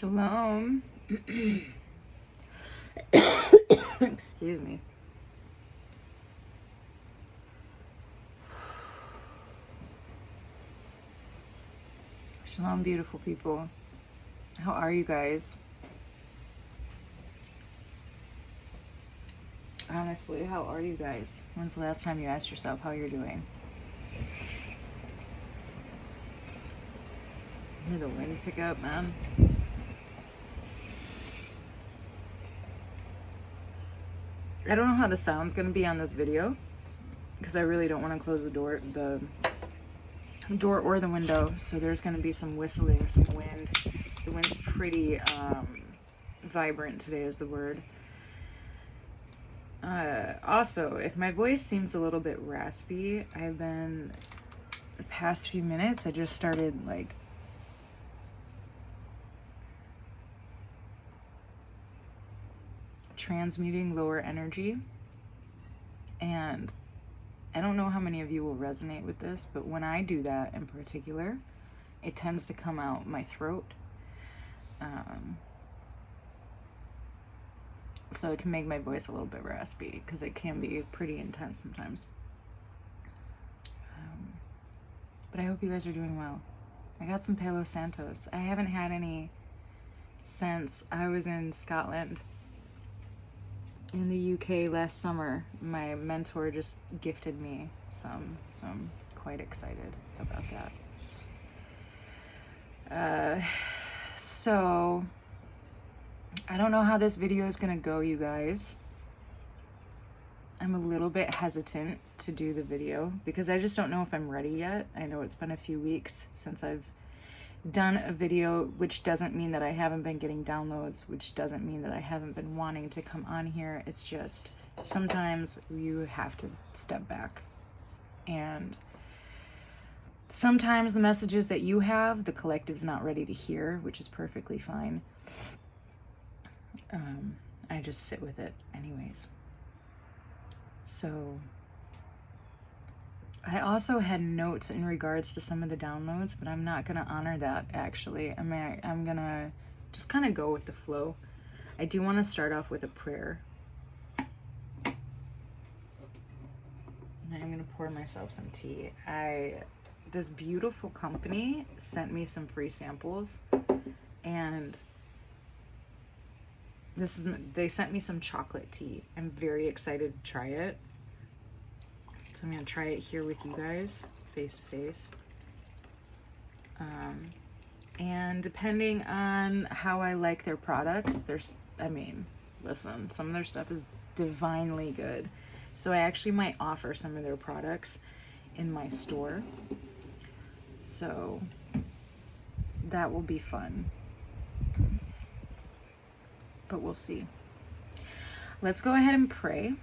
Shalom. Excuse me. Shalom, beautiful people. How are you guys? Honestly, how are you guys? When's the last time you asked yourself how you're doing? Hear the wind pick up, man. I don't know how the sound's gonna be on this video because I really don't want to close the door or the window. So there's gonna be some whistling, some wind. The wind's pretty vibrant today is the word. Also, if my voice seems a little bit raspy, the past few minutes, I just started transmuting lower energy. And I don't know how many of you will resonate with this, but when I do that in particular, it tends to come out my throat. So it can make my voice a little bit raspy because it can be pretty intense sometimes. But I hope you guys are doing well. I got some Palo Santos. I haven't had any since I was in Scotland. In the UK last summer. My mentor just gifted me some, so I'm quite excited about that. So I don't know how this video is gonna go, you guys. I'm a little bit hesitant to do the video because I just don't know if I'm ready yet. I know it's been a few weeks since I've done a video, which doesn't mean that I haven't been getting downloads, which doesn't mean that I haven't been wanting to come on here. It's just sometimes you have to step back, and sometimes the messages that you have, the collective's not ready to hear, which is perfectly fine. I just sit with it anyways. So I also had notes in regards to some of the downloads, but I'm not going to honor that, actually. I'm going to just kind of go with the flow. I do want to start off with a prayer. And I'm going to pour myself some tea. This beautiful company sent me some free samples, and they sent me some chocolate tea. I'm very excited to try it. So I'm going to try it here with you guys, face to face. And depending on how I like their products, listen, some of their stuff is divinely good. So I actually might offer some of their products in my store. So that will be fun. But we'll see. Let's go ahead and pray.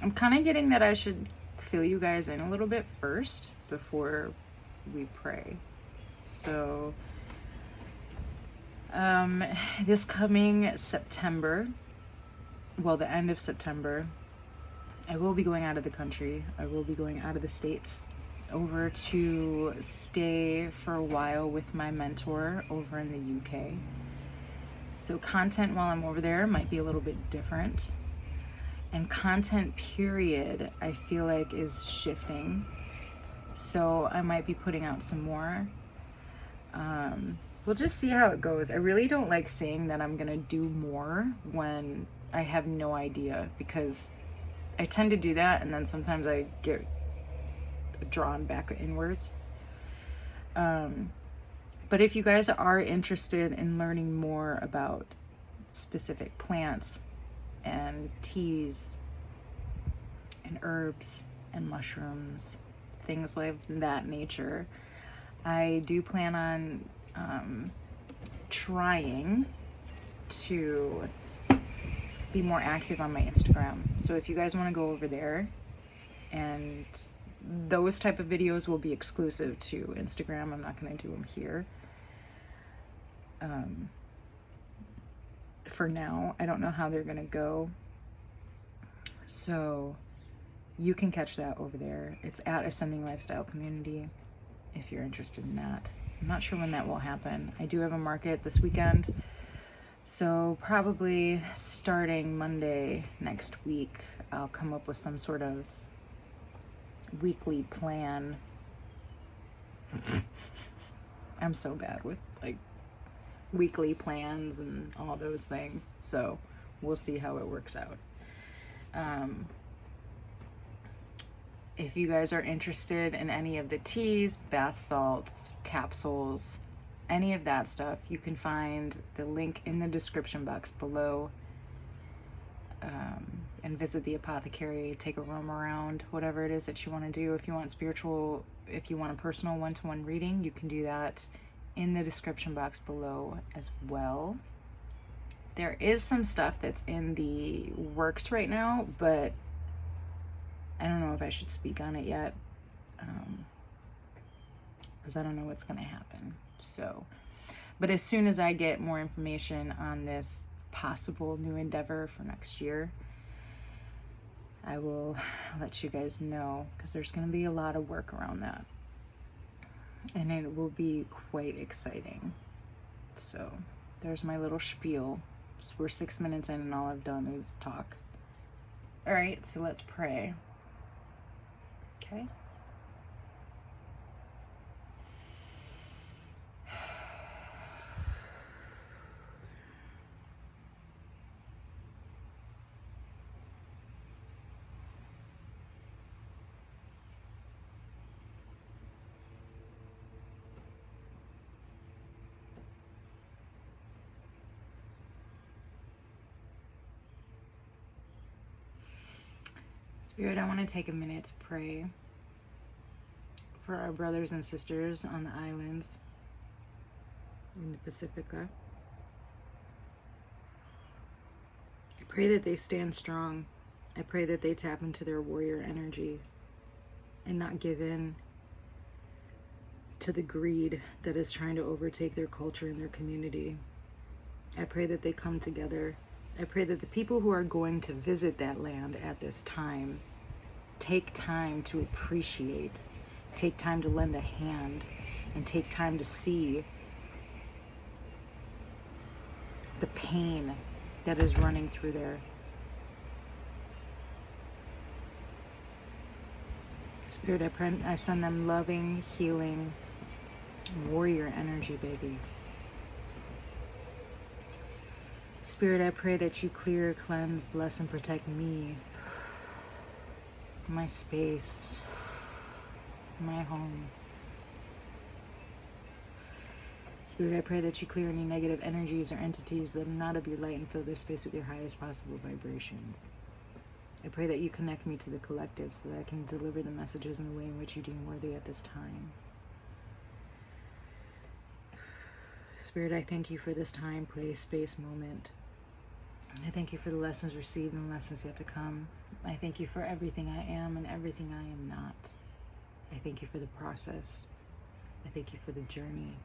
I'm kind of getting that I should fill you guys in a little bit first before we pray. So, this coming September, well, the end of September, I will be going out of the country. I will be going out of the States over to stay for a while with my mentor over in the UK. So content while I'm over there might be a little bit different. And content period, I feel like, is shifting. So I might be putting out some more. We'll just see how it goes. I really don't like saying that I'm going to do more when I have no idea, because I tend to do that and then sometimes I get drawn back inwards. But if you guys are interested in learning more about specific plants and teas and herbs and mushrooms, things like that nature, I do plan on trying to be more active on my Instagram. So if you guys want to go over there, and those type of videos will be exclusive to Instagram. I'm not going to do them here. For now, I don't know how they're going to go. So you can catch that over there. It's at Ascending Lifestyle Community if you're interested in that. I'm not sure when that will happen. I do have a market this weekend, so probably starting Monday next week, I'll come up with some sort of weekly plan. I'm so bad with like weekly plans and all those things, so we'll see how it works out. If you guys are interested in any of the teas, bath salts, capsules, any of that stuff, you can find the link in the description box below, and visit the apothecary, take a roam around, whatever it is that you want to do. If you want spiritual, if you want a personal one-to-one reading, you can do that in the description box below as well. There is some stuff that's in the works right now, but I don't know if I should speak on it yet, because I don't know what's going to happen. So, but as soon as I get more information on this possible new endeavor for next year, I will let you guys know, because there's going to be a lot of work around that, and it will be quite exciting. So there's my little spiel. So we're 6 minutes in and all I've done is talk. All right, so let's pray. Okay. Spirit, I want to take a minute to pray for our brothers and sisters on the islands in the Pacifica. I pray that they stand strong. I pray that they tap into their warrior energy and not give in to the greed that is trying to overtake their culture and their community. I pray that they come together. I pray that the people who are going to visit that land at this time take time to appreciate, take time to lend a hand, and take time to see the pain that is running through there. Spirit, I send them loving, healing, warrior energy, baby. Spirit, I pray that you clear, cleanse, bless, and protect me, my space, my home. Spirit, I pray that you clear any negative energies or entities that are not of your light and fill this space with your highest possible vibrations. I pray that you connect me to the collective so that I can deliver the messages in the way in which you deem worthy at this time. Spirit, I thank you for this time, place, space, moment. I thank you for the lessons received and the lessons yet to come. I thank you for everything I am and everything I am not. I thank you for the process. I thank you for the journey.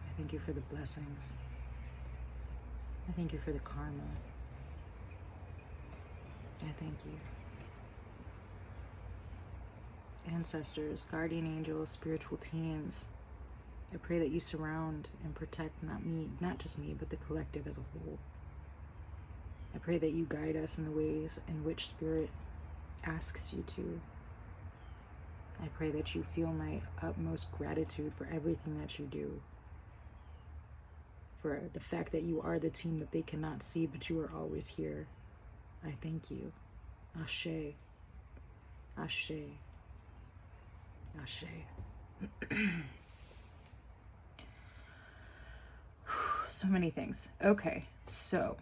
I thank you for the blessings. I thank you for the karma. I thank you. Ancestors, guardian angels, spiritual teams, I pray that you surround and protect not just me, but the collective as a whole. I pray that you guide us in the ways in which Spirit asks you to. I pray that you feel my utmost gratitude for everything that you do. For the fact that you are the team that they cannot see, but you are always here. I thank you. Ashe. Ashe. Ashe. So many things. Okay, so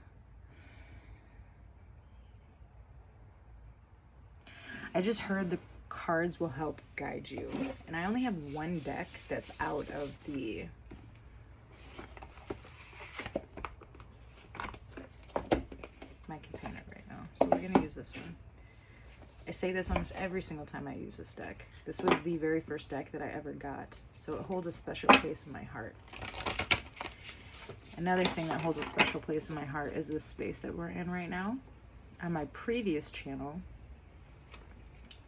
I just heard the cards will help guide you. And I only have one deck that's out of my container right now. So we're going to use this one. I say this almost every single time I use this deck. This was the very first deck that I ever got. So it holds a special place in my heart. Another thing that holds a special place in my heart is this space that we're in right now. on my previous channel.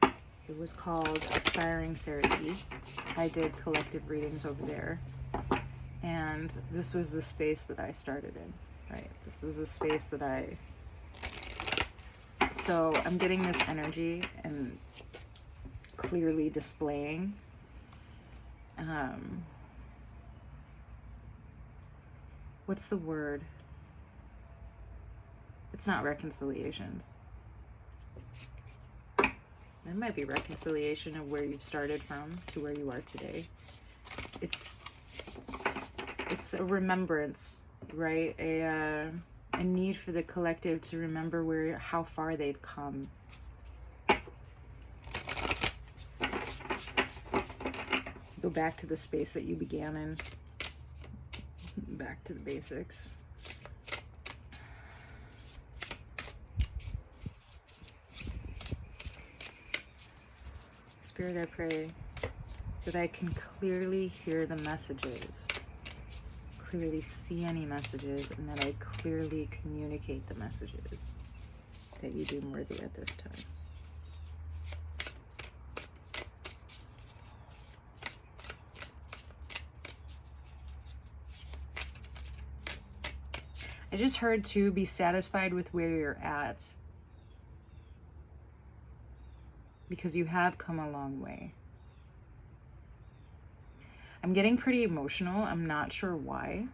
It was called Aspiring Serenity. I did collective readings over there. And this was the space that I started in, right? This was the space that so I'm getting this energy and clearly displaying what's the word? It's not reconciliations. It might be reconciliation of where you've started from to where you are today. It's a remembrance, right? A need for the collective to remember how far they've come. Go back to the space that you began in. Back to the basics. Spirit, I pray that I can clearly hear the messages, clearly see any messages, and that I clearly communicate the messages that you deem worthy at this time. I just heard to be satisfied with where you're at, because you have come a long way. I'm getting pretty emotional. I'm not sure why.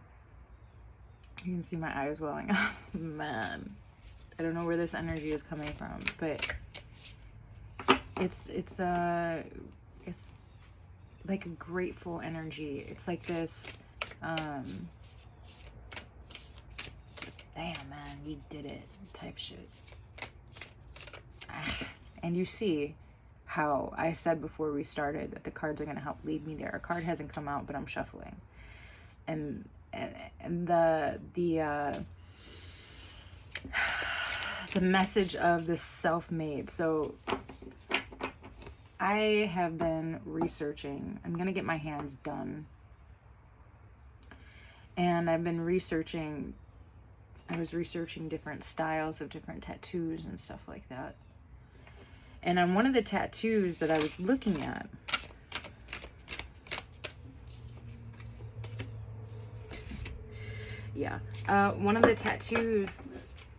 You can see my eyes welling up. Man, I don't know where this energy is coming from, but it's like a grateful energy. It's like this, damn man, we did it type shit. And you see how I said before we started that the cards are going to help lead me there. A card hasn't come out, but I'm shuffling. And the message of the self-made. So I have been researching. I'm going to get my hands done. And I've been researching. I was researching different styles of different tattoos and stuff like that. And on one of the tattoos that I was looking at, one of the tattoos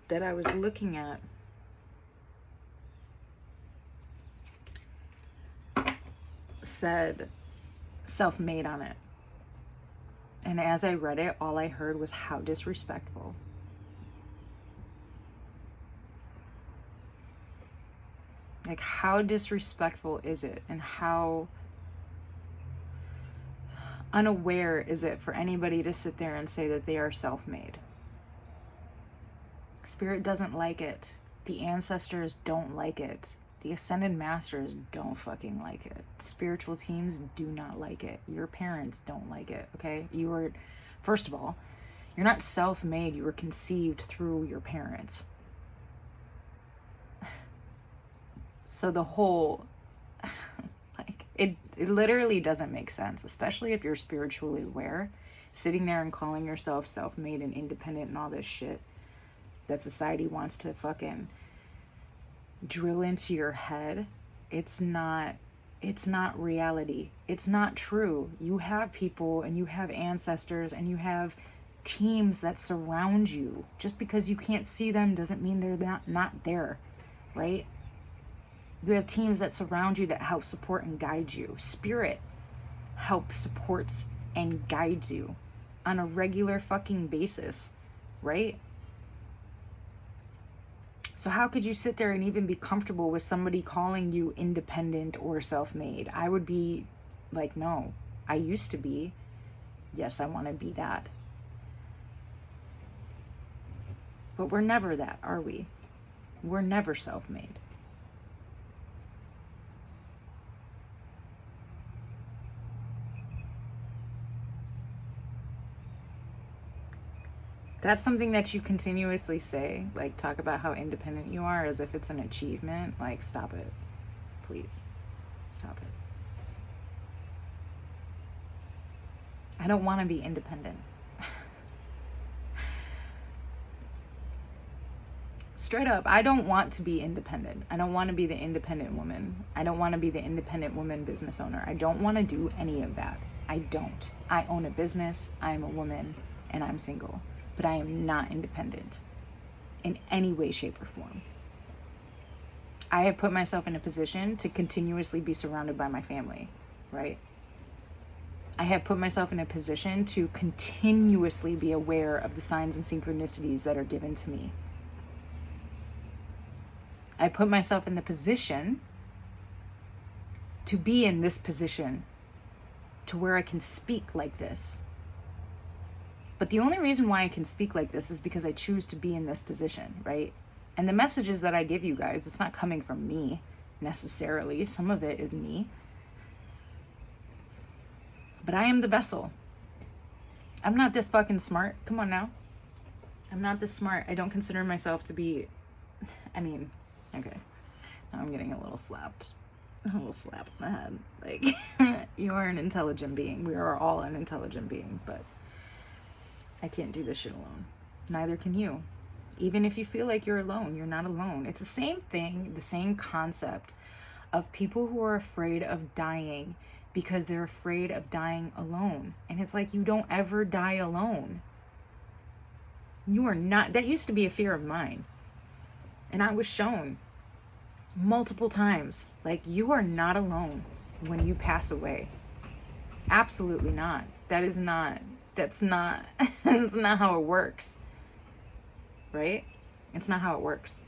that I was looking at said self-made on it. And as I read it, all I heard was how disrespectful. Like, how disrespectful is it? And how unaware is it for anybody to sit there and say that they are self-made? Spirit doesn't like it. The ancestors don't like it. The ascended masters don't fucking like it. Spiritual teams do not like it. Your parents don't like it, okay? You were, first of all, you're not self-made. You were conceived through your parents. So the whole, like, it literally doesn't make sense, especially if you're spiritually aware, sitting there and calling yourself self-made and independent and all this shit that society wants to fucking drill into your head. It's not reality. It's not true. You have people and you have ancestors and you have teams that surround you. Just because you can't see them doesn't mean they're not there, right? You have teams that surround you that help support and guide you. Spirit helps, supports, and guides you on a regular fucking basis, right? So how could you sit there and even be comfortable with somebody calling you independent or self-made? I would be like, no, I used to be. Yes, I want to be that. But we're never that, are we? We're never self-made. That's something that you continuously say, like talk about how independent you are as if it's an achievement. Like, stop it. Please. Stop it. I don't want to be independent. Straight up, I don't want to be independent. I don't want to be the independent woman. I don't want to be the independent woman business owner. I don't want to do any of that. I don't. I own a business, I'm a woman, and I'm single. But I am not independent in any way, shape, or form. I have put myself in a position to continuously be surrounded by my family, right? I have put myself in a position to continuously be aware of the signs and synchronicities that are given to me. I put myself in the position to be in this position to where I can speak like this. But the only reason why I can speak like this is because I choose to be in this position, right? And the messages that I give you guys, it's not coming from me necessarily. Some of it is me. But I am the vessel. I'm not this fucking smart. Come on now. I'm not this smart. I don't consider myself to be, okay. Now I'm getting a little slapped. A little slap in the head. Like, you are an intelligent being. We are all an intelligent being, but I can't do this shit alone. Neither can you. Even if you feel like you're alone, you're not alone. It's the same thing, the same concept of people who are afraid of dying because they're afraid of dying alone. And it's like, you don't ever die alone. You are not. That used to be a fear of mine. And I was shown multiple times, like, you are not alone when you pass away. Absolutely not. That's not that's not how it works. Right? It's not how it works.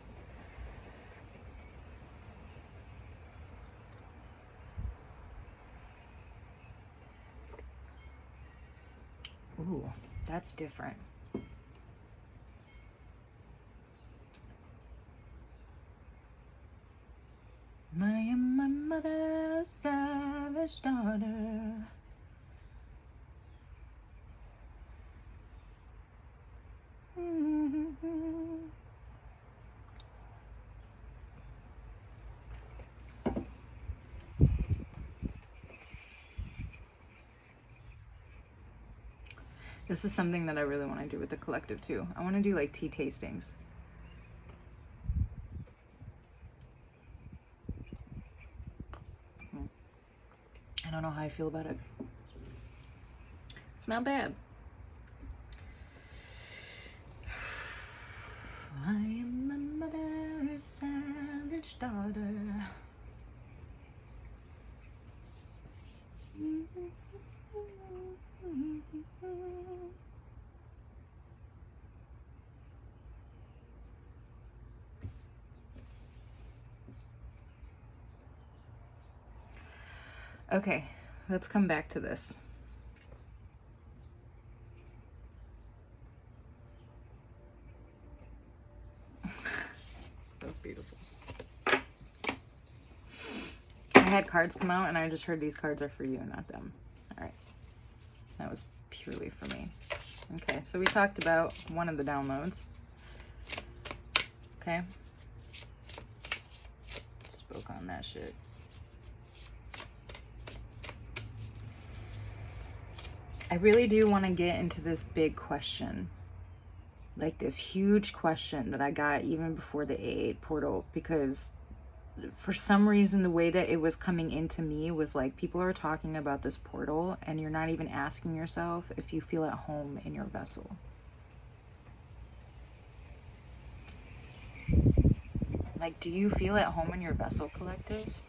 Ooh, that's different. I am my mother's savage daughter. This is something that I really want to do with the collective too. I want to do like tea tastings. I don't know how I feel about it. It's not bad. I am my mother's savage daughter. Okay, let's come back to this. That's beautiful. I had cards come out and I just heard these cards are for you, not them. All right. That was purely for me. Okay, so we talked about one of the downloads. Okay. Spoke on that shit. I really do want to get into this big question. Like this huge question that I got even before the A8 portal, because for some reason the way that it was coming into me was like, people are talking about this portal and you're not even asking yourself if you feel at home in your vessel. Like, do you feel at home in your vessel, collective?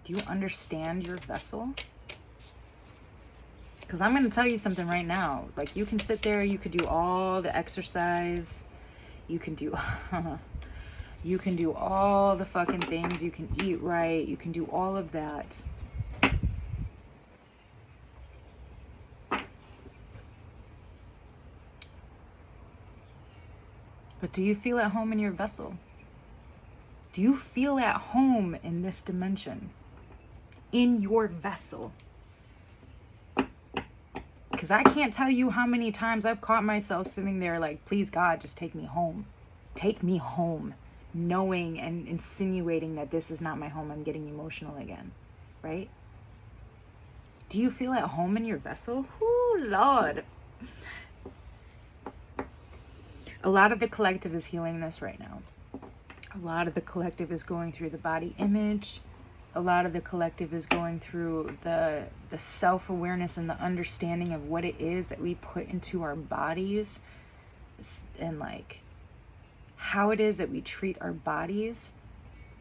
Do you understand your vessel? Because I'm going to tell you something right now. Like, you can sit there, you could do all the exercise, you can do you can do all the fucking things, you can eat right, you can do all of that. But do you feel at home in your vessel? Do you feel at home in this dimension? In your vessel? Because I can't tell you how many times I've caught myself sitting there like, please God, just take me home. Take me home. Knowing and insinuating that this is not my home. I'm getting emotional again. Right? Do you feel at home in your vessel? Ooh, Lord. A lot of the collective is healing this right now. A lot of the collective is going through the body image. A lot of the collective is going through the self-awareness and the understanding of what it is that we put into our bodies, and like how it is that we treat our bodies.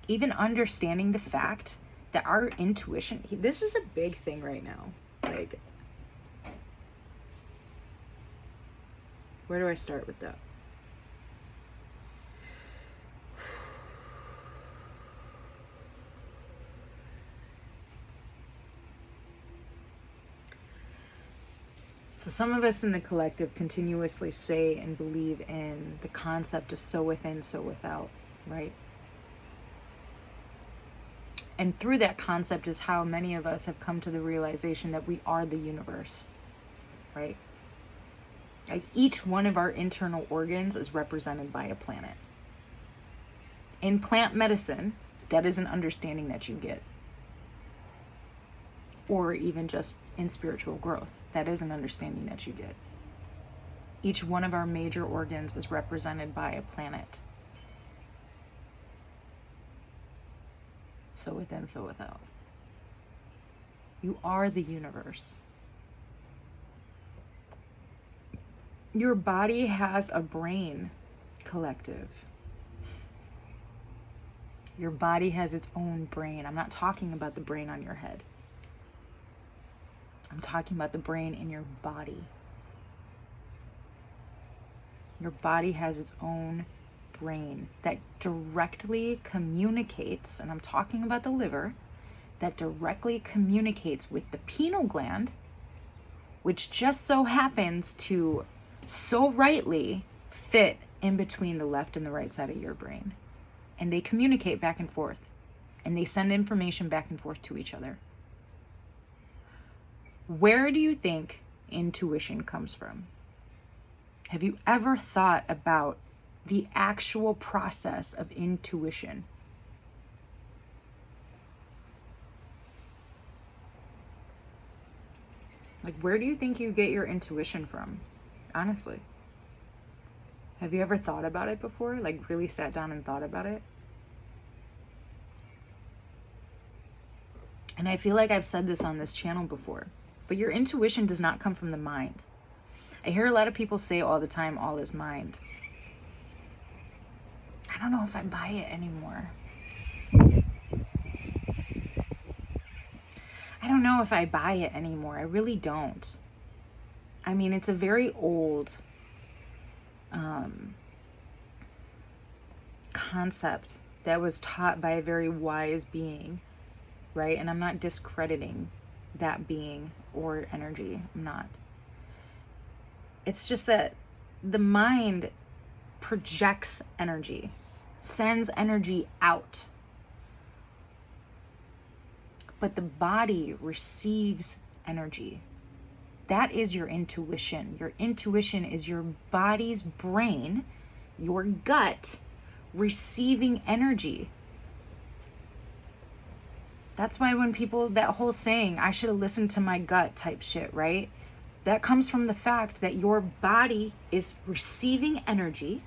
Even understanding the fact that our intuition, this is a big thing right now. Like, where do I start with that? So some of us in the collective continuously say and believe in the concept of so within, so without, right? And through that concept is how many of us have come to the realization that we are the universe, right? Like each one of our internal organs is represented by a planet. In plant medicine, that is an understanding that you get. Or even just in spiritual growth, that is an understanding that you get. Each one of our major organs is represented by a planet. So within, so without. You are the universe. Your body has a brain, collective. Your body has its own brain. I'm not talking about the brain on your head. I'm talking about the brain in your body. Your body has its own brain that directly communicates, and I'm talking about the liver, that directly communicates with the pineal gland, which just so happens to so rightly fit in between the left and the right side of your brain. And they communicate back and forth, and they send information back and forth to each other. Where do you think intuition comes from? Have you ever thought about the actual process of intuition? Like, where do you think you get your intuition from? Honestly. Have you ever thought about it before? Like, really sat down and thought about it? And I feel like I've said this on this channel before, but your intuition does not come from the mind. I hear a lot of people say all the time, all is mind. I don't know if I buy it anymore. I don't know if I buy it anymore. I really don't. I mean, it's a very old concept that was taught by a very wise being, right? And I'm not discrediting that being or energy. I'm not. It's just that the mind projects energy, sends energy out. But the body receives energy. That is your intuition. Your intuition is your body's brain, your gut, receiving energy. That's why when people, that whole saying, I should have listened to my gut type shit, right? That comes from the fact that your body is receiving energy.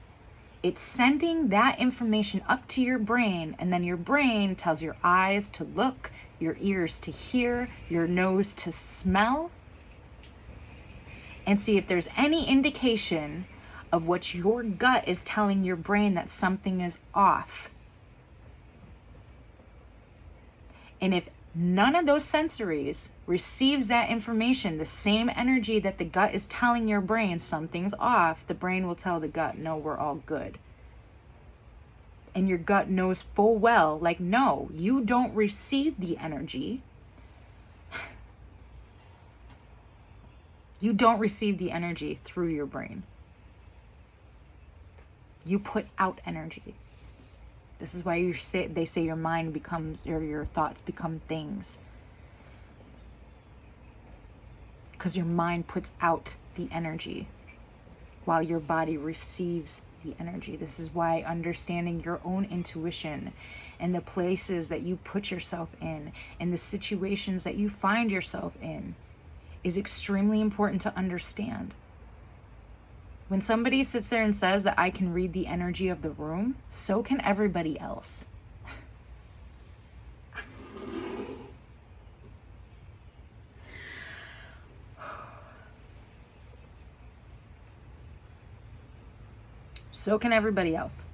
It's sending that information up to your brain, and then your brain tells your eyes to look, your ears to hear, your nose to smell, and see if there's any indication of what your gut is telling your brain that something is off. And if none of those sensories receives that information, the same energy that the gut is telling your brain something's off, the brain will tell the gut, no, we're all good. And your gut knows full well, like, no, you don't receive the energy. You don't receive the energy through your brain. You put out energy. This is why they say your mind becomes, or your thoughts become things. Because your mind puts out the energy while your body receives the energy. This is why understanding your own intuition and the places that you put yourself in and the situations that you find yourself in is extremely important to understand. When somebody sits there and says that I can read the energy of the room, so can everybody else. So can everybody else.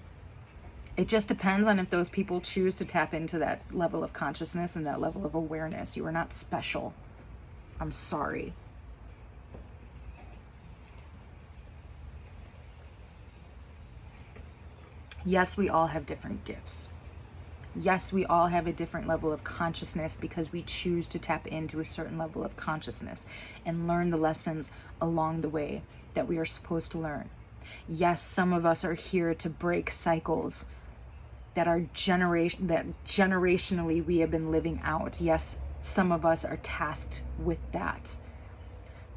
It just depends on if those people choose to tap into that level of consciousness and that level of awareness. You are not special. I'm sorry. Yes, we all have different gifts. Yes, we all have a different level of consciousness because we choose to tap into a certain level of consciousness and learn the lessons along the way that we are supposed to learn. Yes, some of us are here to break cycles that generationally we have been living out. Yes, some of us are tasked with that.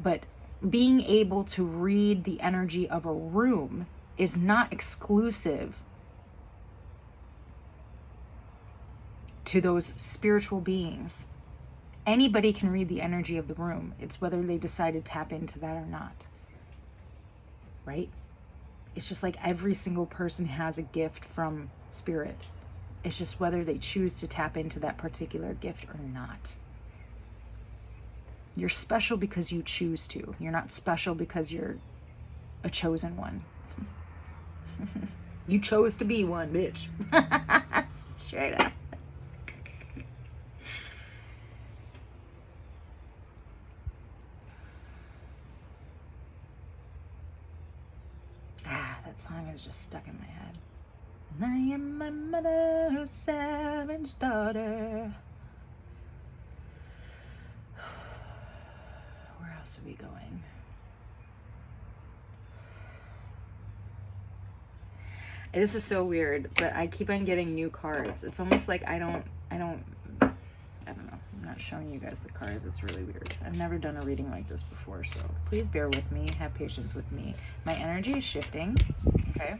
But being able to read the energy of a room is not exclusive to those spiritual beings. Anybody can read the energy of the room. It's whether they decide to tap into that or not. Right? It's just like every single person has a gift from spirit. It's just whether they choose to tap into that particular gift or not. You're special because you choose to. You're not special because you're a chosen one. You chose to be one, bitch. Straight up. That song is just stuck in my head. I am my mother's savage daughter. Where else are we going? This is so weird, but I keep on getting new cards. It's almost like I don't know. I'm not showing you guys the cards. It's really weird. I've never done a reading like this before, so please bear with me. Have patience with me. My energy is shifting, okay?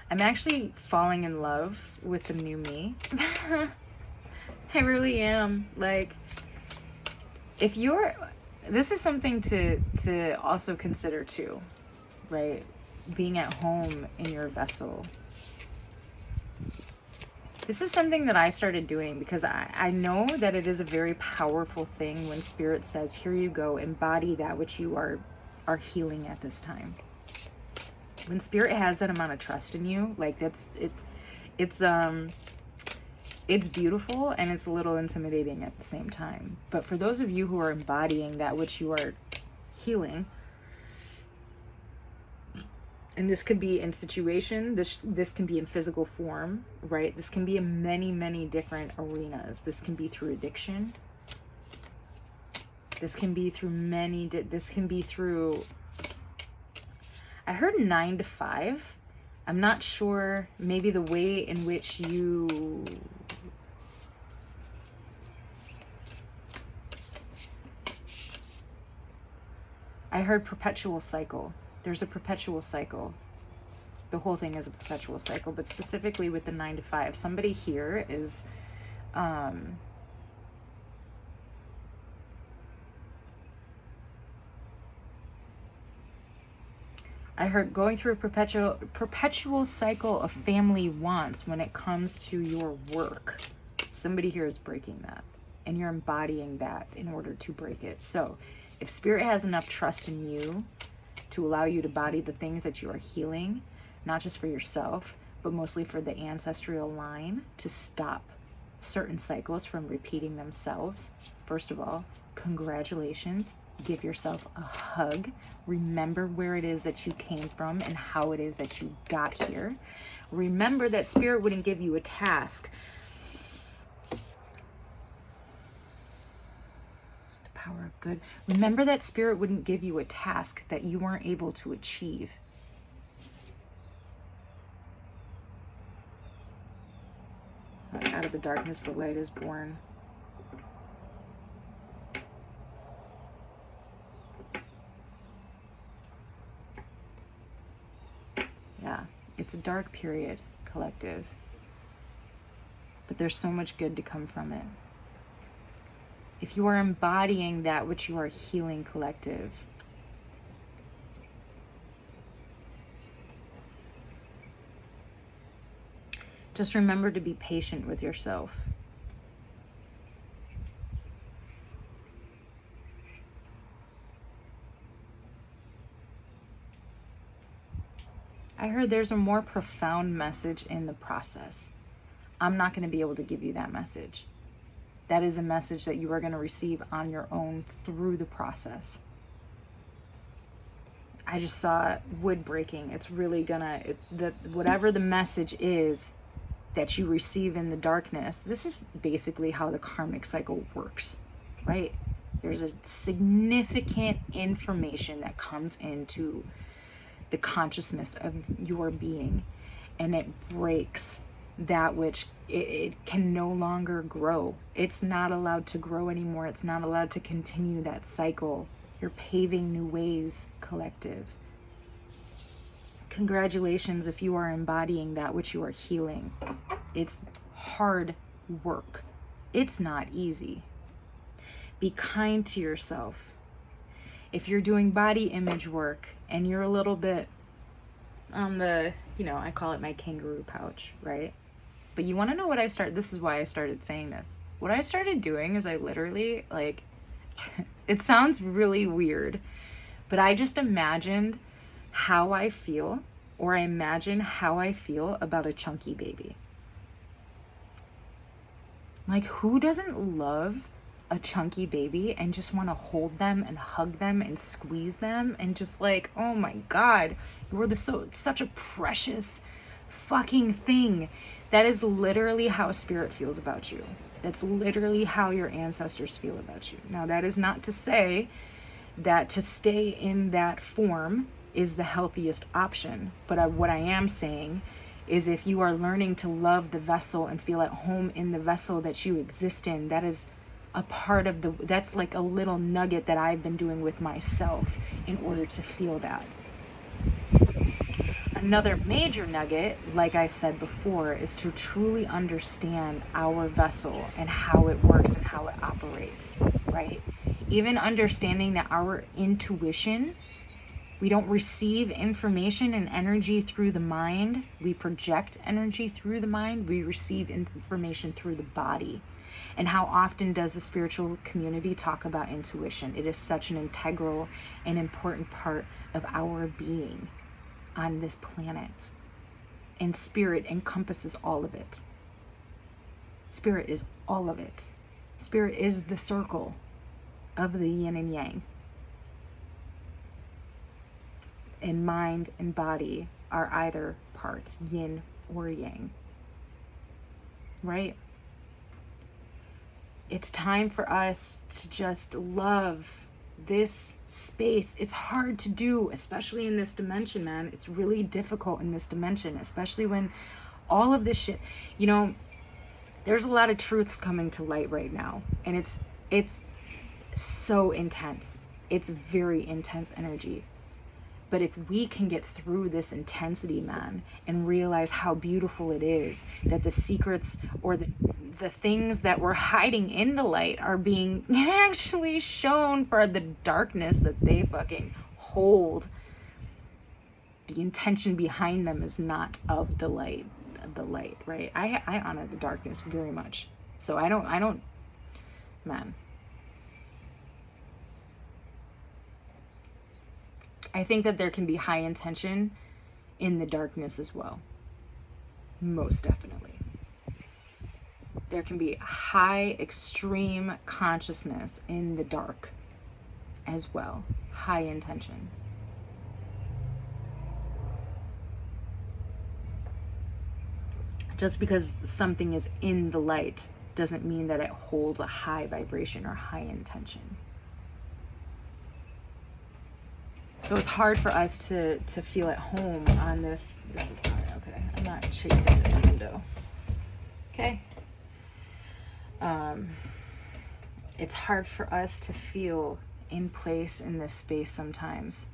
I'm actually falling in love with the new me. I really am. Like, if you're... This is something to also consider too, right? Being at home in your vessel. This is something that I started doing because I know that it is a very powerful thing when Spirit says, here you go, embody that which you are healing at this time. When Spirit has that amount of trust in you, like it's beautiful and it's a little intimidating at the same time. But for those of you who are embodying that which you are healing, and this could be in situation, this can be in physical form, right? This can be in many, many different arenas. This can be through addiction. This can be through this can be through, I heard 9 to 5. I'm not sure, maybe the way in which you... I heard perpetual cycle. There's a perpetual cycle. The whole thing is a perpetual cycle, but specifically with the 9 to 5, somebody here is I heard going through a perpetual cycle of family wants when it comes to your work. Somebody here is breaking that, and you're embodying that in order to break it. So if Spirit has enough trust in you to allow you to body the things that you are healing, not just for yourself, but mostly for the ancestral line, to stop certain cycles from repeating themselves. First of all, congratulations. Give yourself a hug. Remember where it is that you came from and how it is that you got here. Remember that Spirit wouldn't give you a task. Power of good. Remember that Spirit wouldn't give you a task that you weren't able to achieve. Out of the darkness, the light is born. Yeah, it's a dark period, collective. But there's so much good to come from it. If you are embodying that which you are healing, collective, Just remember to be patient with yourself. I heard there's a more profound message in the process. I'm not going to be able to give you that message. That is a message that you are going to receive on your own through the process. I just saw wood breaking. It's really gonna, whatever the message is that you receive in the darkness, this is basically how the karmic cycle works, right? There's a significant information that comes into the consciousness of your being, and it breaks that which it can no longer grow. It's not allowed to grow anymore. It's not allowed to continue that cycle. You're paving new ways, collective. Congratulations if you are embodying that which you are healing. It's hard work. It's not easy. Be kind to yourself. If you're doing body image work and you're a little bit on the, I call it my kangaroo pouch, right? But you want to know what this is why I started saying this. What I started doing is I literally, it sounds really weird, but I just imagined how I feel, or I imagine how I feel about a chunky baby. Like, who doesn't love a chunky baby and just want to hold them and hug them and squeeze them and just oh my God, you're such a precious fucking thing. That is literally how spirit feels about you. That's literally how your ancestors feel about you. Now, that is not to say that to stay in that form is the healthiest option. But what I am saying is, if you are learning to love the vessel and feel at home in the vessel that you exist in, that is a part of that's like a little nugget that I've been doing with myself in order to feel that. Another major nugget, like I said before, is to truly understand our vessel and how it works and how it operates, right? Even understanding that our intuition, we don't receive information and energy through the mind. We project energy through the mind. We receive information through the body. And how often does the spiritual community talk about intuition? It is such an integral and important part of our being on this planet. And spirit encompasses all of it. Spirit is all of it. Spirit is the circle of the yin and yang. And mind and body are either parts, yin or yang. Right? It's time for us to just love this space. It's hard to do, especially in this dimension, man. It's really difficult in this dimension, especially when all of this shit, there's a lot of truths coming to light right now, and it's so intense. It's very intense energy. But if we can get through this intensity, man, and realize how beautiful it is that the secrets or the things that we're hiding in the light are being actually shown for the darkness that they fucking hold. The intention behind them is not of the light, right? I honor the darkness very much. So I don't, man. I think that there can be high intention in the darkness as well. Most definitely. There can be high, extreme consciousness in the dark as well. High intention. Just because something is in the light doesn't mean that it holds a high vibration or high intention. So it's hard for us to feel at home on this. This is not okay. I'm not chasing this window. Okay. It's hard for us to feel in place in this space sometimes.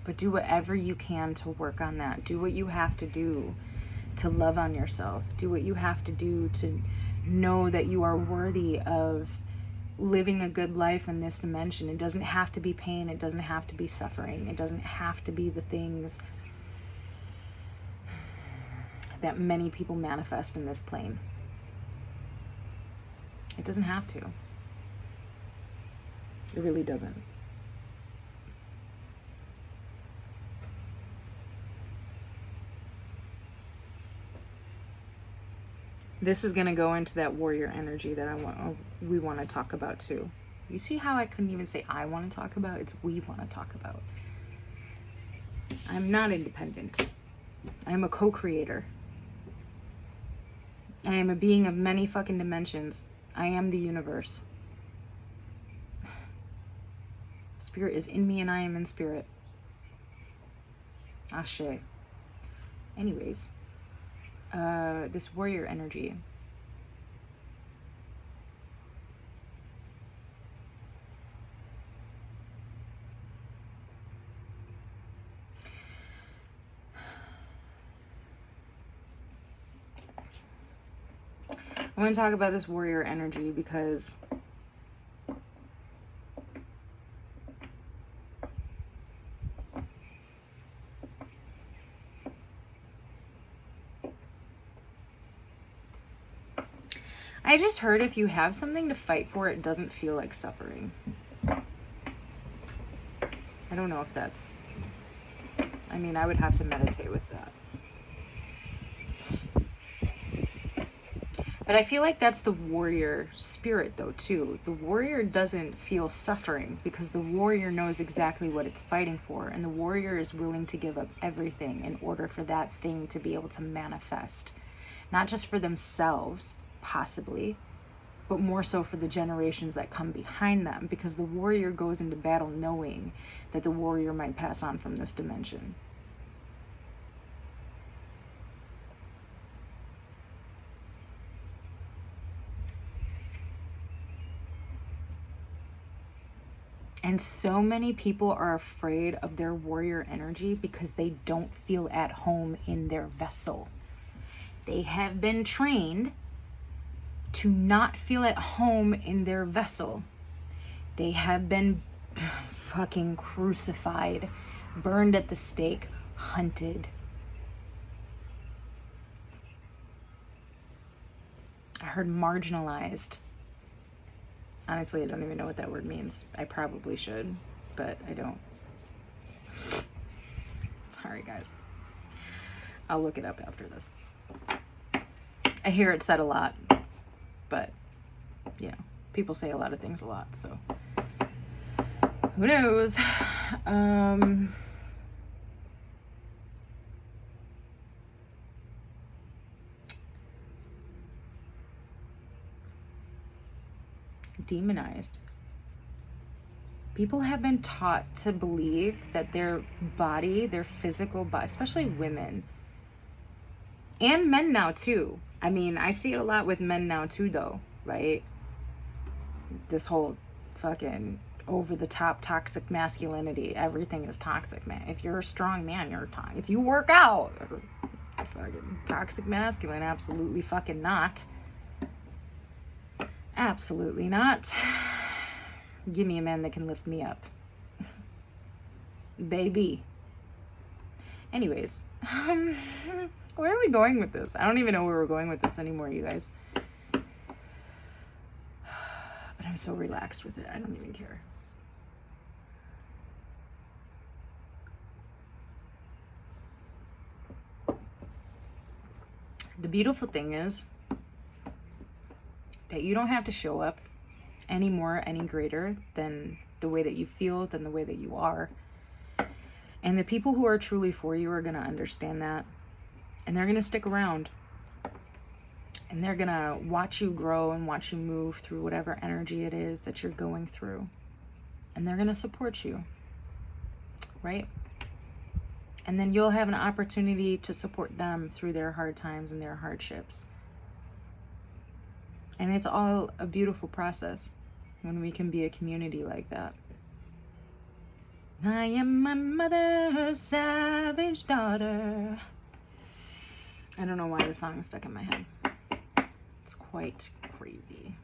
But do whatever you can to work on that. Do what you have to do to love on yourself. Do what you have to do to know that you are worthy of living a good life in this dimension. It doesn't have to be pain. It doesn't have to be suffering. It doesn't have to be the things that many people manifest in this plane. It doesn't have to. It really doesn't. This is going to go into that warrior energy that we want to talk about too. You see how I couldn't even say I want to talk about? It's we want to talk about. I'm not independent. I am a co-creator. I am a being of many fucking dimensions. I am the universe. Spirit is in me and I am in spirit. Ashe. Anyways, this warrior energy. I want to talk about this warrior energy because I just heard if you have something to fight for, it doesn't feel like suffering. I don't know if that's, I mean, I would have to meditate with that. But I feel like that's the warrior spirit though too. The warrior doesn't feel suffering because the warrior knows exactly what it's fighting for, and the warrior is willing to give up everything in order for that thing to be able to manifest. Not just for themselves, possibly, but more so for the generations that come behind them, because the warrior goes into battle knowing that the warrior might pass on from this dimension. And so many people are afraid of their warrior energy because they don't feel at home in their vessel. They have been trained to not feel at home in their vessel. They have been fucking crucified, burned at the stake, hunted. I heard marginalized. Honestly, I don't even know what that word means. I probably should, but I don't. Sorry, guys. I'll look it up after this. I hear it said a lot, but, you know, people say a lot of things a lot, so who knows? Demonized. People have been taught to believe that their body, their physical body, especially women and men now too. I mean, I see it a lot with men now too though, right? This whole fucking over the top toxic masculinity. Everything is toxic, man. If you're a strong man, you're toxic. If you work out, fucking toxic masculine, absolutely fucking not. Absolutely not. Give me a man that can lift me up. Baby. Anyways, where are we going with this? I don't even know where we're going with this anymore, you guys. But I'm so relaxed with it, I don't even care. The beautiful thing is that you don't have to show up any more, any greater than the way that you feel, than the way that you are. And the people who are truly for you are going to understand that. And they're going to stick around. And they're going to watch you grow and watch you move through whatever energy it is that you're going through. And they're going to support you. Right? And then you'll have an opportunity to support them through their hard times and their hardships. And it's all a beautiful process when we can be a community like that. I am my mother's savage daughter. I don't know why the song is stuck in my head. It's quite crazy.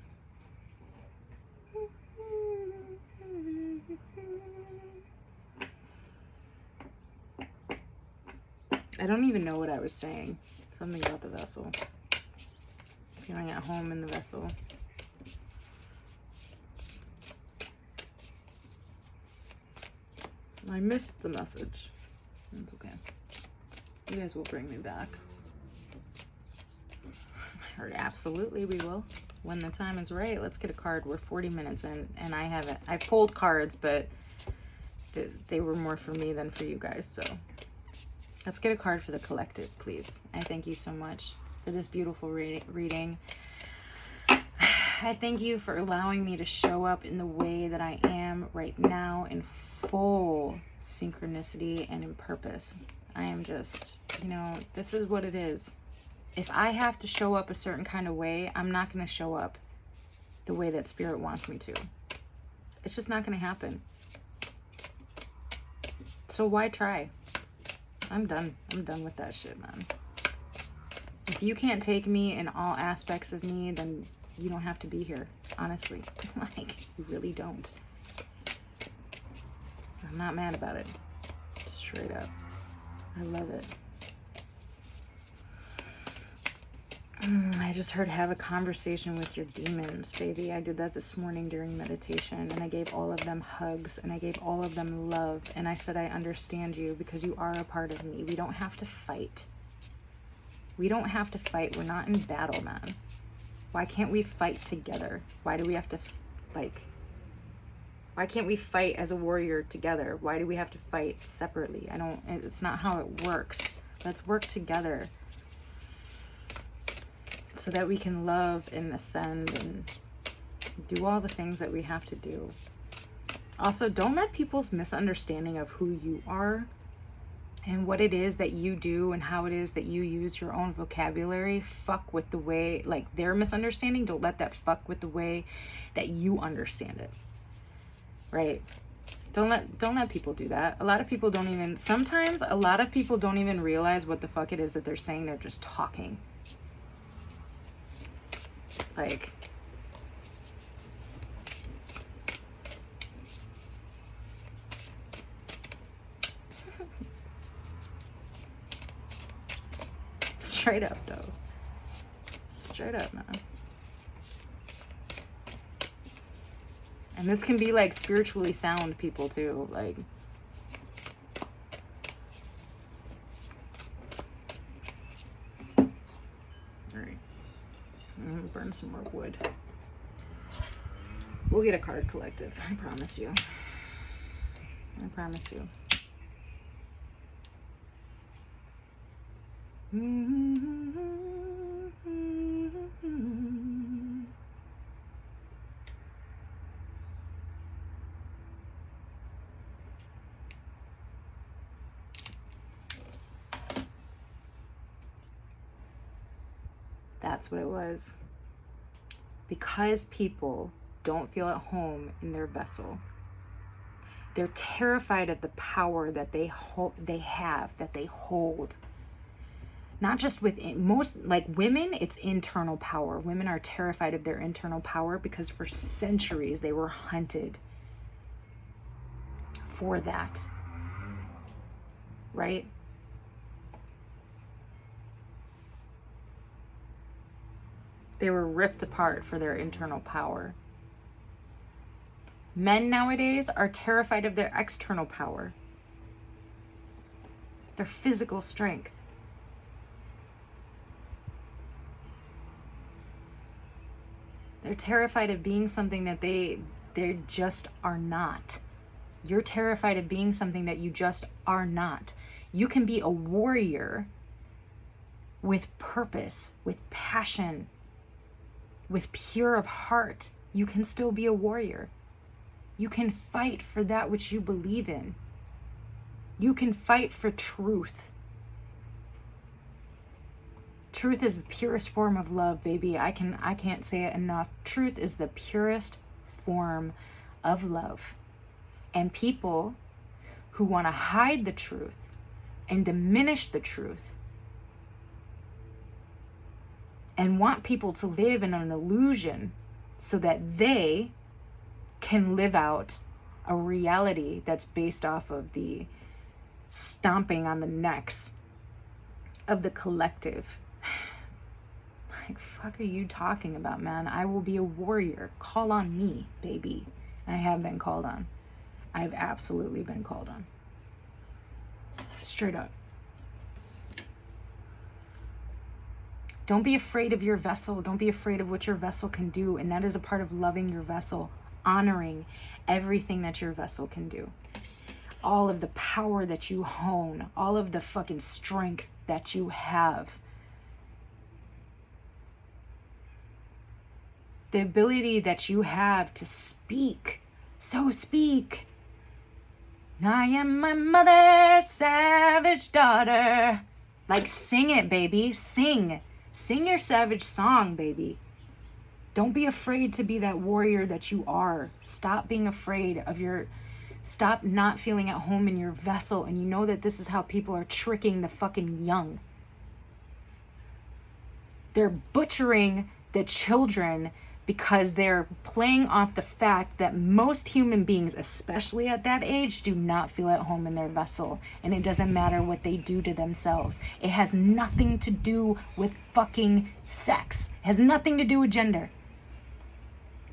I don't even know what I was saying. Something about the vessel. Feeling at home in the vessel. I missed the message. It's okay. You guys will bring me back. I heard absolutely we will. When the time is right. Let's get a card. We're 40 minutes in and I pulled cards, but they were more for me than for you guys. So let's get a card for the collective, please. I thank you so much for this beautiful reading. I thank you for allowing me to show up in the way that I am right now in full synchronicity and in purpose. I am just, this is what it is. If I have to show up a certain kind of way, I'm not going to show up the way that Spirit wants me to. It's just not going to happen. So why try? I'm done. I'm done with that shit, man. If you can't take me in all aspects of me, then you don't have to be here, honestly. Like, you really don't. I'm not mad about it. Straight up. I love it. I just heard have a conversation with your demons, baby. I did that this morning during meditation, and I gave all of them hugs, and I gave all of them love, and I said, I understand you because you are a part of me. We don't have to fight. We don't have to fight. We're not in battle, man. Why can't we fight together? Why do we have to, why can't we fight as a warrior together? Why do we have to fight separately? It's not how it works. Let's work together so that we can love and ascend and do all the things that we have to do. Also, don't let people's misunderstanding of who you are and what it is that you do and how it is that you use your own vocabulary fuck with the way, like their misunderstanding. Don't let that fuck with the way that you understand it. Right? Don't let people do that. Sometimes a lot of people don't even realize what the fuck it is that they're saying. They're just talking. Like, straight up though. Straight up, man. And this can be like spiritually sound people too. Like, all right. I'm gonna burn some more wood. We'll get a card collective. I promise you. I promise you. That's what it was. Because people don't feel at home in their vessel. They're terrified of the power that they hold. Not just within most, like women, it's internal power. Women are terrified of their internal power because for centuries they were hunted for that. Right? They were ripped apart for their internal power. Men nowadays are terrified of their external power, their physical strength. They're terrified of being something that they just are not. You're terrified of being something that you just are not. You can be a warrior with purpose, with passion, with pure of heart. You can still be a warrior. You can fight for that which you believe in. You can fight for truth. Truth is the purest form of love, baby. I can't say it enough. Truth is the purest form of love. And people who want to hide the truth and diminish the truth and want people to live in an illusion so that they can live out a reality that's based off of the stomping on the necks of the collective. Like, fuck are you talking about, man? I will be a warrior. Call on me, baby. I have been called on. I've absolutely been called on. Straight up. Don't be afraid of your vessel. Don't be afraid of what your vessel can do. And that is a part of loving your vessel, honoring everything that your vessel can do. All of the power that you hone, all of the fucking strength that you have. The ability that you have to speak. So speak. I am my mother's savage daughter. Like, sing it, baby. Sing. Sing your savage song, baby. Don't be afraid to be that warrior that you are. Stop being afraid of your... Stop not feeling at home in your vessel. And you know that this is how people are tricking the fucking young. They're butchering the children because they're playing off the fact that most human beings, especially at that age, do not feel at home in their vessel. And it doesn't matter what they do to themselves. It has nothing to do with fucking sex. It has nothing to do with gender.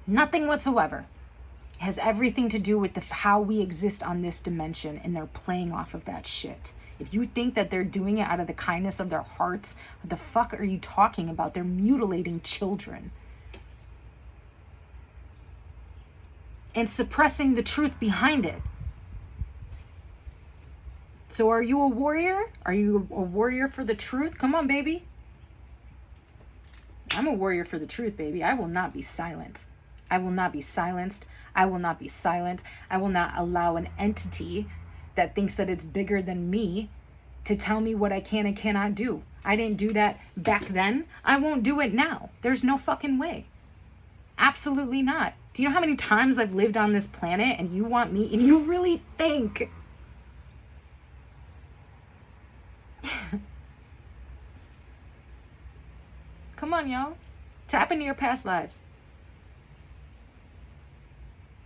Nothing whatsoever. It has everything to do with how we exist on this dimension, and they're playing off of that shit. If you think that they're doing it out of the kindness of their hearts, what the fuck are you talking about? They're mutilating children. And suppressing the truth behind it. So are you a warrior? Are you a warrior for the truth? Come on, baby. I'm a warrior for the truth, baby. I will not be silent. I will not be silenced. I will not be silent. I will not allow an entity that thinks that it's bigger than me to tell me what I can and cannot do. I didn't do that back then. I won't do it now. There's no fucking way. Absolutely not. Do you know how many times I've lived on this planet and you want me, and you really think come on, y'all. Tap into your past lives.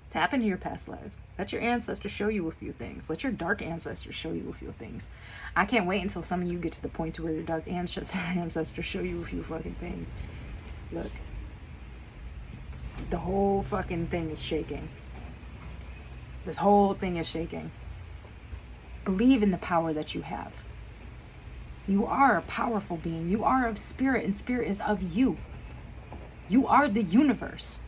Tap into your past lives. Let your ancestors show you a few things. Let your dark ancestors show you a few things. I can't wait until some of you get to the point to where your dark ancestors show you a few fucking things. Look. The whole fucking thing is shaking. This whole thing is shaking. Believe in the power that you have. You are a powerful being. You are of spirit, and spirit is of you. You are the universe.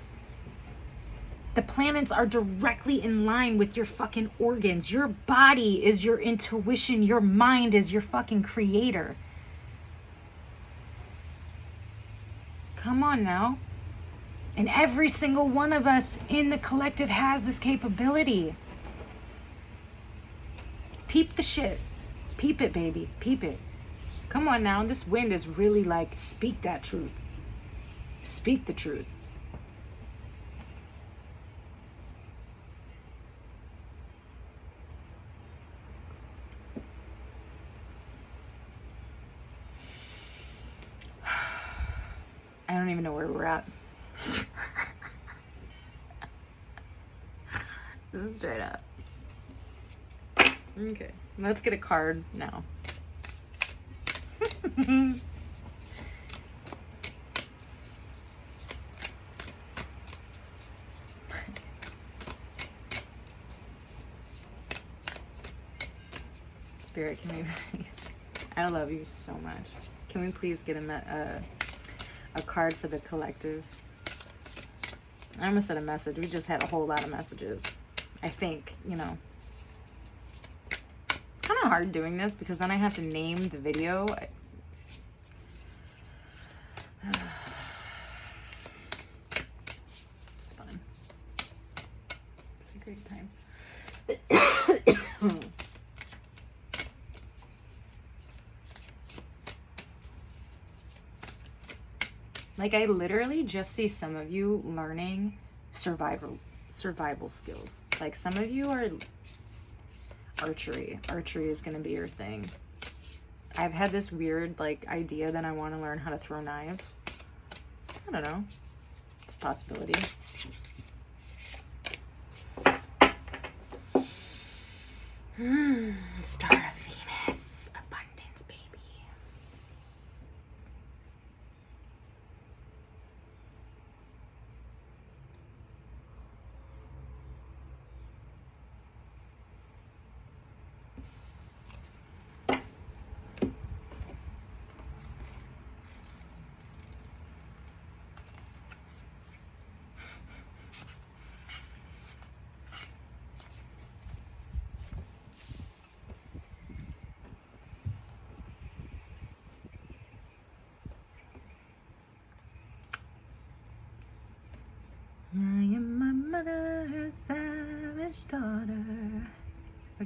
The planets are directly in line with your fucking organs. Your body is your intuition. Your mind is your fucking creator. Come on now. And every single one of us in the collective has this capability. Peep the shit. Peep it, baby. Peep it. Come on now. This wind is really like, speak that truth. Speak the truth. I don't even know where we're at. This is straight up. Okay, let's get a card now. Spirit, can we please? I love you so much. Can we please get a card for the collective? I almost said a message. We just had a whole lot of messages. I think, you know. It's kind of hard doing this because then I have to name the video. It's fun. It's a great time. Like, I literally just see some of you learning survival skills. Like, some of you are archery. Archery is going to be your thing. I've had this weird, like, idea that I want to learn how to throw knives. I don't know. It's a possibility. Star of Venus. Abundance, baby.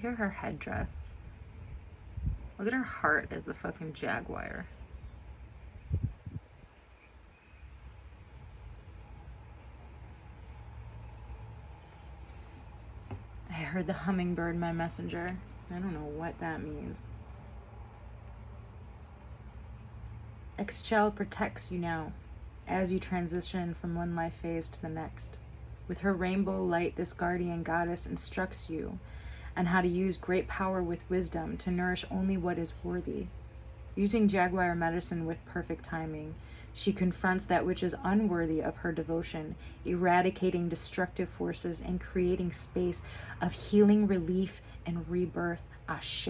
Look at her headdress. Look at her heart as the fucking jaguar. I heard the hummingbird, my messenger. I don't know what that means. Exchel protects you now as you transition from one life phase to the next. With her rainbow light, this guardian goddess instructs you on how to use great power with wisdom to nourish only what is worthy. Using jaguar medicine with perfect timing, she confronts that which is unworthy of her devotion, eradicating destructive forces and creating space of healing, relief, and rebirth. Ashe.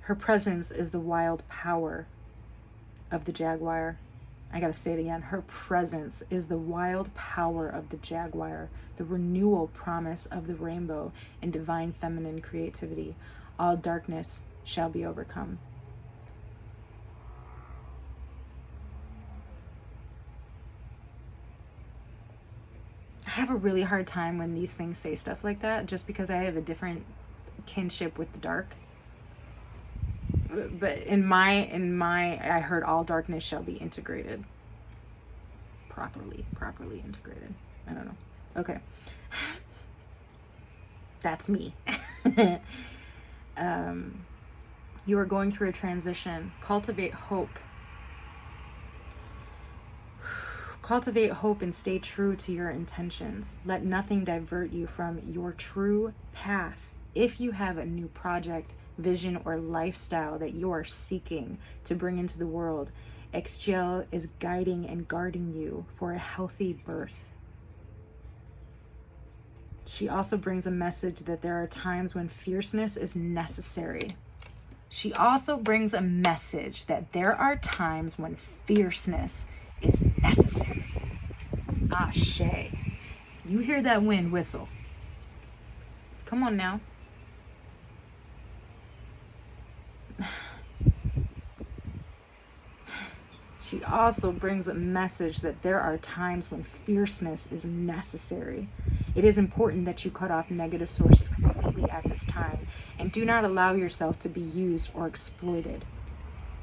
Her presence is the wild power of the jaguar. I gotta say it again. Her presence is the wild power of the jaguar, the renewal promise of the rainbow and divine feminine creativity. All darkness shall be overcome. I have a really hard time when these things say stuff like that, just because I have a different kinship with the dark. But in my, I heard all darkness shall be integrated. Properly integrated. I don't know. Okay. That's me. You are going through a transition. Cultivate hope. Cultivate hope and stay true to your intentions. Let nothing divert you from your true path. If you have a new project, vision, or lifestyle that you are seeking to bring into the world, Exchel is guiding and guarding you for a healthy birth. She also brings a message that there are times when fierceness is necessary. She also brings a message that there are times when fierceness is necessary. Ashe. You hear that wind whistle. Come on now. She also brings a message that there are times when fierceness is necessary. It is important that you cut off negative sources completely at this time and do not allow yourself to be used or exploited.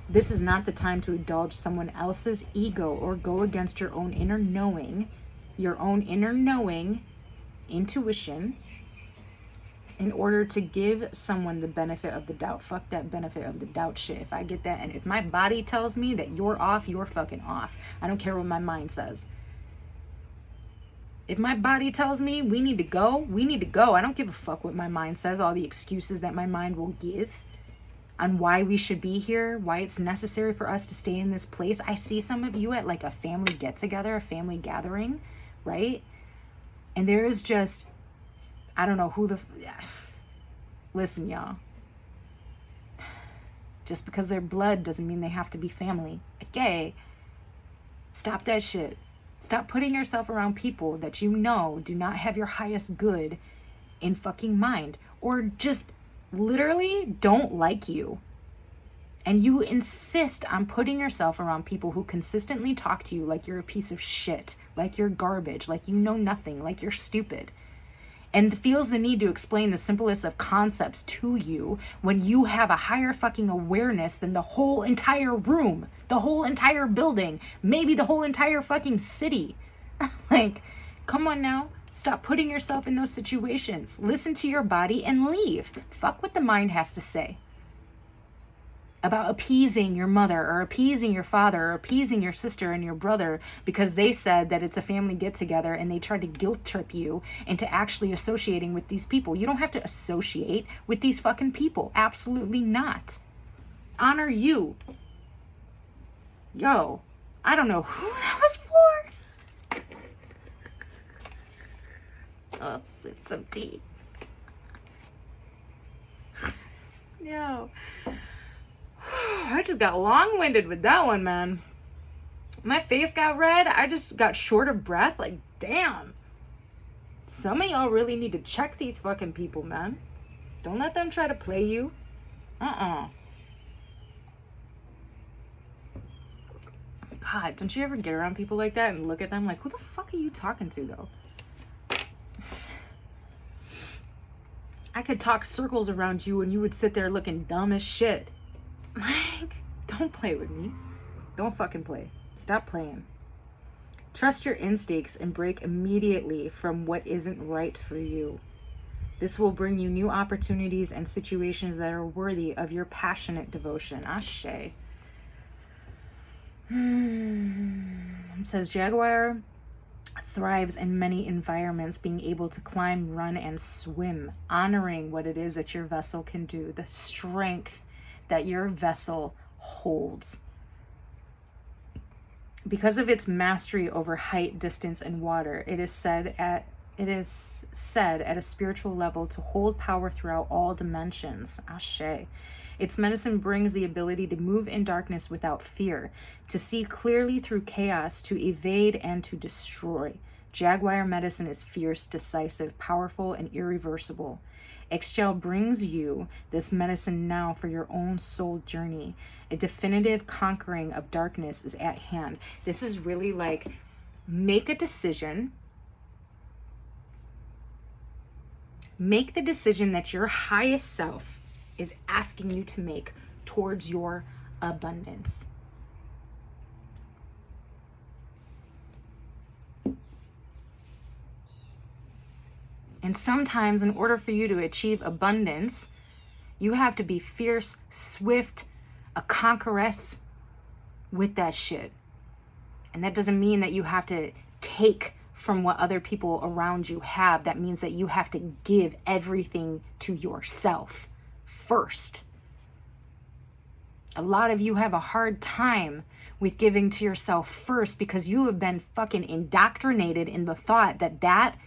This is not the time to indulge someone else's ego or go against your own inner knowing, intuition, in order to give someone the benefit of the doubt. Fuck that benefit of the doubt shit. If I get that, and if my body tells me that you're off, you're fucking off. I don't care what my mind says. If my body tells me we need to go, we need to go. I don't give a fuck what my mind says, all the excuses that my mind will give on why we should be here, why it's necessary for us to stay in this place. I see some of you at like a family get-together, a family gathering, right? And there is just, I don't know who the... Listen, y'all. Just because they're blood doesn't mean they have to be family. Okay? Stop that shit. Stop putting yourself around people that you know do not have your highest good in fucking mind. Or just literally don't like you. And you insist on putting yourself around people who consistently talk to you like you're a piece of shit, like you're garbage, like you know nothing, like you're stupid. And feels the need to explain the simplest of concepts to you when you have a higher fucking awareness than the whole entire room, the whole entire building, maybe the whole entire fucking city. Like, come on now. Stop putting yourself in those situations. Listen to your body and leave. Fuck what the mind has to say about appeasing your mother or appeasing your father or appeasing your sister and your brother because they said that it's a family get-together and they tried to guilt trip you into actually associating with these people. You don't have to associate with these fucking people. Absolutely not. Honor you. Yo, I don't know who that was for. Oh, sip some tea. Yo. I just got long-winded with that one, man. My face got red. I just got short of breath. Like, damn. Some of y'all really need to check these fucking people, man. Don't let them try to play you. God, don't you ever get around people like that and look at them like, who the fuck are you talking to, though? I could talk circles around you and you would sit there looking dumb as shit. Like, don't play with me. Don't fucking play. Stop playing. Trust your instincts and break immediately from what isn't right for you. This will bring you new opportunities and situations that are worthy of your passionate devotion. Ashe. It says Jaguar thrives in many environments, being able to climb, run, and swim, honoring what it is that your vessel can do, the strength that your vessel holds. Because of its mastery over height, distance, and water, it is said at a spiritual level to hold power throughout all dimensions. Ashe. Its medicine brings the ability to move in darkness without fear, to see clearly through chaos, to evade and to destroy. Jaguar medicine is fierce, decisive, powerful, and irreversible. Ixchel brings you this medicine now for your own soul journey. A definitive conquering of darkness is at hand. This is really like, make a decision. Make the decision that your highest self is asking you to make towards your abundance. And sometimes in order for you to achieve abundance, you have to be fierce, swift, a conqueress with that shit. And that doesn't mean that you have to take from what other people around you have. That means that you have to give everything to yourself first. A lot of you have a hard time with giving to yourself first because you have been fucking indoctrinated in the thought that that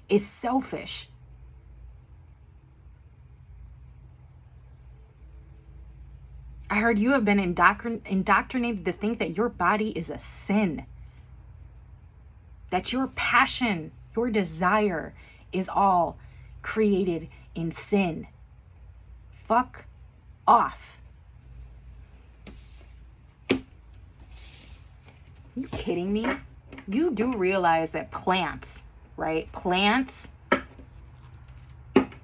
is selfish. I heard you have been indoctrinated to think that your body is a sin. That your passion, your desire is all created in sin. Fuck off. You kidding me? You do realize that plants, right? Plants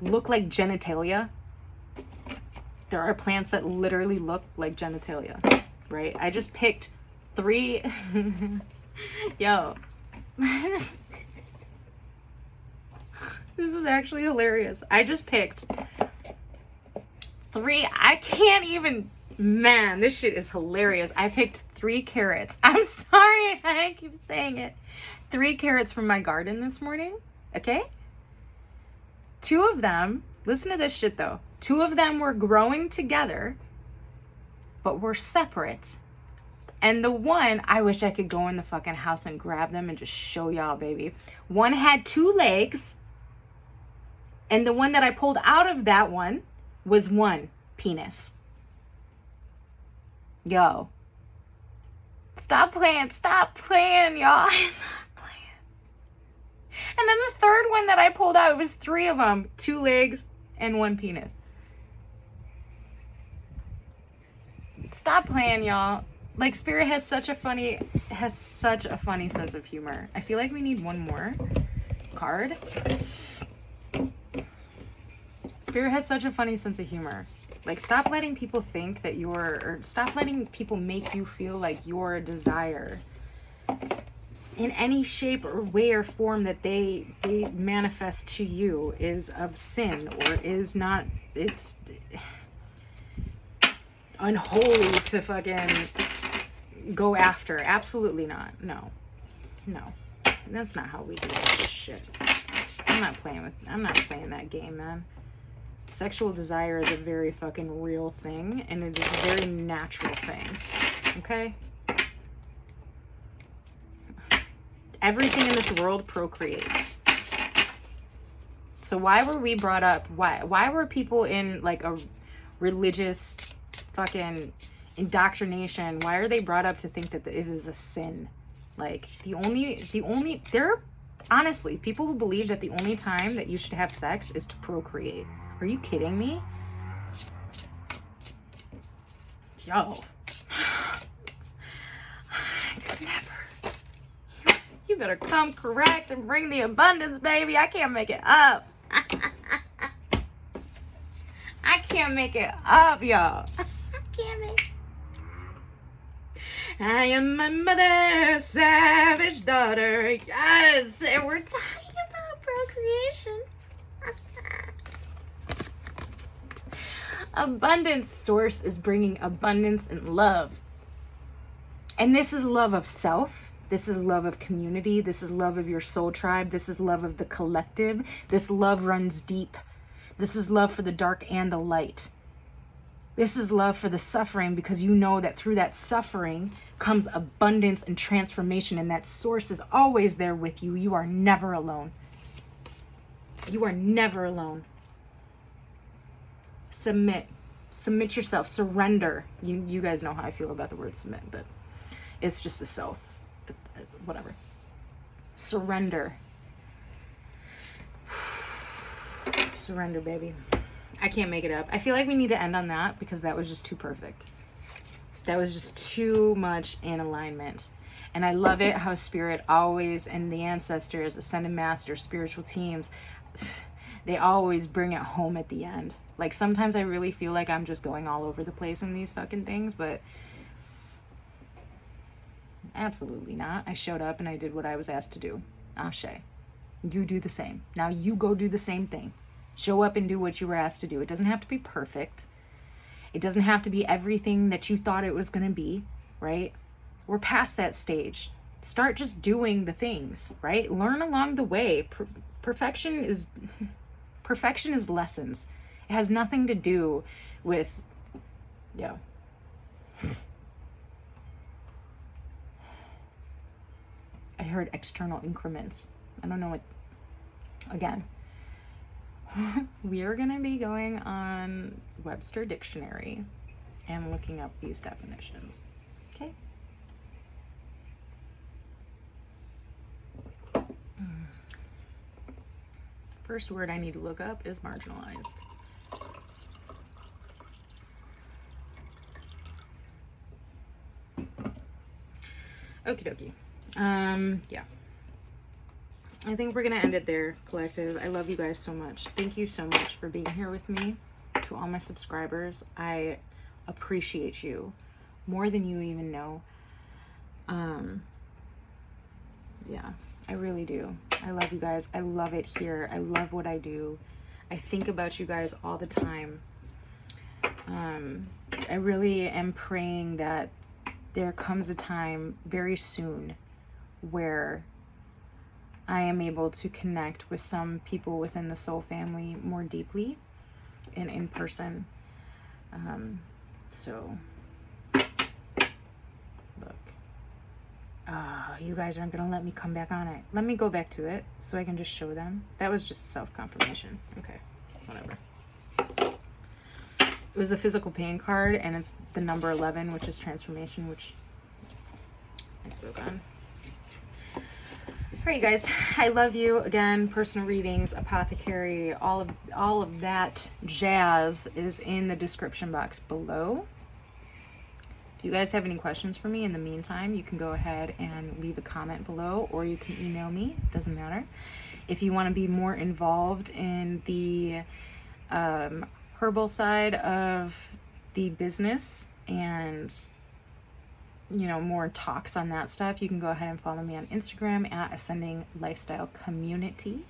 look like genitalia. There are plants that literally look like genitalia, right? I just picked 3. Yo. This is actually hilarious. I just picked 3. I can't even, man, this shit is hilarious. I picked 3 carrots. I'm sorry, I keep saying it. 3 carrots from my garden this morning, okay? 2 of them, listen to this shit though. 2 of them were growing together, but were separate. And the one, I wish I could go in the fucking house and grab them and just show y'all, baby. One had 2 legs, and the one that I pulled out of that one was 1 penis. Yo. Stop playing, y'all. Stop playing. And then the third one that I pulled out, it was 3 of them, 2 legs and 1 penis. Stop playing, y'all. Like, Spirit has such a funny sense of humor. I feel like we need one more card. Spirit has such a funny sense of humor. Like, stop letting people think that stop letting people make you feel like your desire in any shape or way or form that they manifest to you is of sin or is not, it's unholy to fucking go after. Absolutely not. No. That's not how we do this shit. I'm not playing that game, man. Sexual desire is a very fucking real thing, and it is a very natural thing. Okay? Everything in this world procreates. So why were we brought up? Why were people in like a religious fucking indoctrination? Why are they brought up to think that it is a sin? Like honestly, people who believe that the only time that you should have sex is to procreate. Are you kidding me? Yo. I could never. You better come correct and bring the abundance, baby. I can't make it up. can't make it up, y'all. I can't make it. I am my mother's savage daughter. Yes, and we're talking about procreation. Abundance source is bringing abundance and love. And this is love of self. This is love of community. This is love of your soul tribe. This is love of the collective. This love runs deep. This is love for the dark and the light. This is love for the suffering, because you know that through that suffering comes abundance and transformation, and that source is always there with you. You are never alone. You are never alone. Submit yourself, surrender. You guys know how I feel about the word submit, but it's just a self, whatever. Surrender. Surrender, baby. I can't make it up. I feel like we need to end on that, because that was just too perfect. That was just too much in alignment. And I love it how Spirit always, and the ancestors, Ascended Masters, spiritual teams, they always bring it home at the end. Like, sometimes I really feel like I'm just going all over the place in these fucking things, but absolutely not. I showed up and I did what I was asked to do. Ashe. You do the same. Now you go do the same thing. Show up and do what you were asked to do. It doesn't have to be perfect. It doesn't have to be everything that you thought it was going to be, right? We're past that stage. Start just doing the things, right? Learn along the way. Perfection is lessons. It has nothing to do with, I heard external increments. I don't know what, again, we are going to be going on Webster Dictionary and looking up these definitions. Okay? First word I need to look up is marginalized. Okie dokie. Yeah. I think we're going to end it there, collective. I love you guys so much. Thank you so much for being here with me. To all my subscribers, I appreciate you more than you even know. Yeah, I really do. I love you guys. I love it here. I love what I do. I think about you guys all the time. I really am praying that there comes a time very soon where I am able to connect with some people within the soul family more deeply and in person. So, look. You guys aren't going to let me come back on it. Let me go back to it so I can just show them. That was just self-confirmation. Okay, whatever. It was a physical pain card, and it's the number 11, which is transformation, which I spoke on. All right, you guys, I love you. Again, personal readings, apothecary, all of that jazz is in the description box below. If you guys have any questions for me in the meantime, you can go ahead and leave a comment below, or you can email me. Doesn't matter. If you want to be more involved in the herbal side of the business and more talks on that stuff, you can go ahead and follow me on Instagram at AscendingLifestyle Community,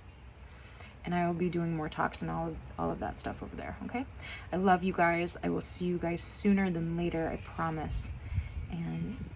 and I will be doing more talks and all of that stuff over there. Okay, I love you guys. I will see you guys sooner than later, I promise. And